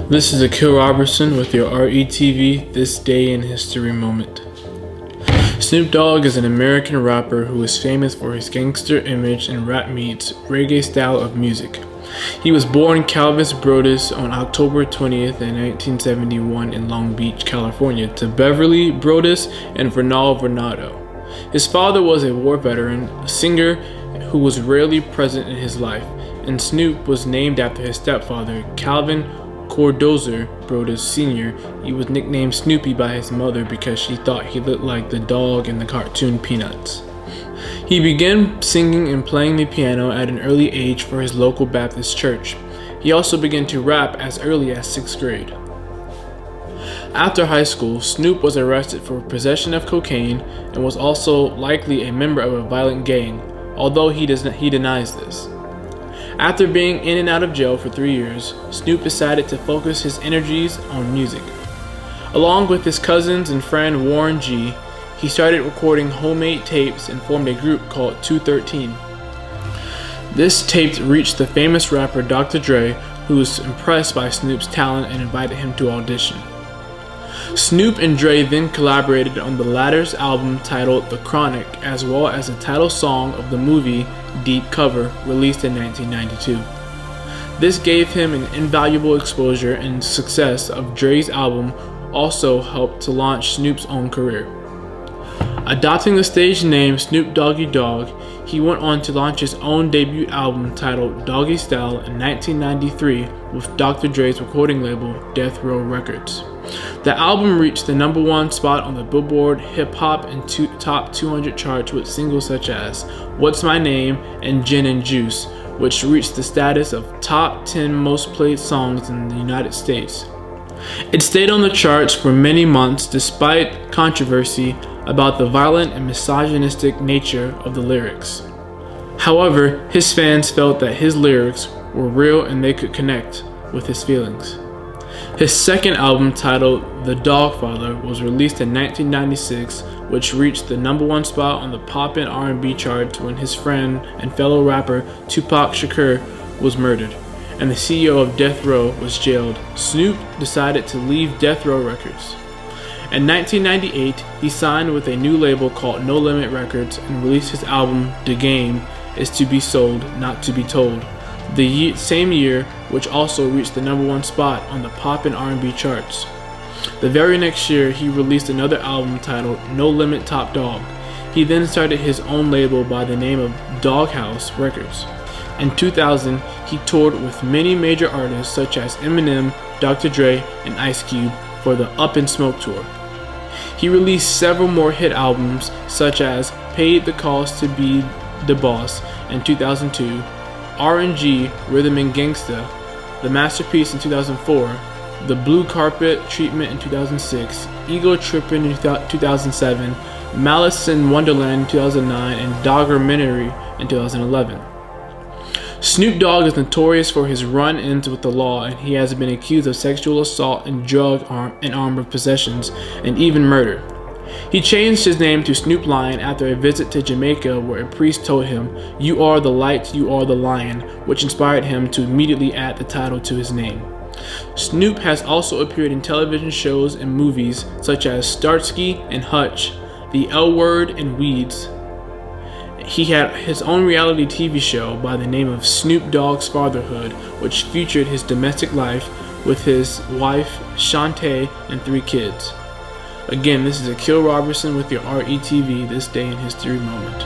This is Akil Robertson with your RETV This Day in History moment. Snoop Dogg is an American rapper who is famous for his gangster image and rap meets reggae style of music. He was born Calvis Brodus on October 20th in 1971 in Long Beach, California, to Beverly Brodus and Vernal Vernado. His father was a war veteran, a singer who was rarely present in his life, and Snoop was named after his stepfather, Calvin Cordozer Brodus Sr. He was nicknamed Snoopy by his mother because she thought he looked like the dog in the cartoon Peanuts. He began singing and playing the piano at an early age for his local Baptist church. He also began to rap as early as 6th grade. After high school, Snoop was arrested for possession of cocaine and was also likely a member of a violent gang, although he denies this. After being in and out of jail for 3 years, Snoop decided to focus his energies on music. Along with his cousins and friend Warren G, he started recording homemade tapes and formed a group called 213. This tape reached the famous rapper Dr. Dre, who was impressed by Snoop's talent and invited him to audition. Snoop and Dre then collaborated on the latter's album titled The Chronic, as well as the title song of the movie Deep Cover, released in 1992. This gave him an invaluable exposure, and success of Dre's album also helped to launch Snoop's own career. Adopting the stage name Snoop Doggy Dogg, he went on to launch his own debut album titled Doggy Style in 1993 with Dr. Dre's recording label Death Row Records. The album reached the #1 spot on the Billboard Hip Hop and Top 200 charts with singles such as What's My Name and Gin and Juice, which reached the status of top 10 most played songs in the United States. It stayed on the charts for many months despite controversy about the violent and misogynistic nature of the lyrics. However, his fans felt that his lyrics were real and they could connect with his feelings. His second album, titled The Dogfather, was released in 1996, which reached the #1 spot on the pop and R&B charts when his friend and fellow rapper Tupac Shakur was murdered, and the CEO of Death Row was jailed. Snoop decided to leave Death Row Records. In 1998, he signed with a new label called No Limit Records and released his album The Game Is to Be Sold, Not to Be Told, the same year, which also reached the #1 spot on the pop and R&B charts. The very next year, he released another album titled No Limit Top Dog. He then started his own label by the name of Doghouse Records. In 2000, he toured with many major artists such as Eminem, Dr. Dre, and Ice Cube for the Up in Smoke tour. He released several more hit albums such as Paid the Cost to Be the Boss in 2002, R&G Rhythm and Gangsta, The Masterpiece in 2004, The Blue Carpet Treatment in 2006, Ego Trippin' in 2007, Malice in Wonderland in 2009, and Doggermentary in 2011. Snoop Dogg is notorious for his run-ins with the law, and he has been accused of sexual assault and drug and armed possessions, and even murder. He changed his name to Snoop Lion after a visit to Jamaica where a priest told him, "You are the light, you are the lion," which inspired him to immediately add the title to his name. Snoop has also appeared in television shows and movies such as Starsky and Hutch, The L Word, and Weeds. He had his own reality TV show by the name of Snoop Dogg's Fatherhood, which featured his domestic life with his wife, Shantae, and 3 kids. Again, this is Akil Robertson with your RETV This Day in History moment.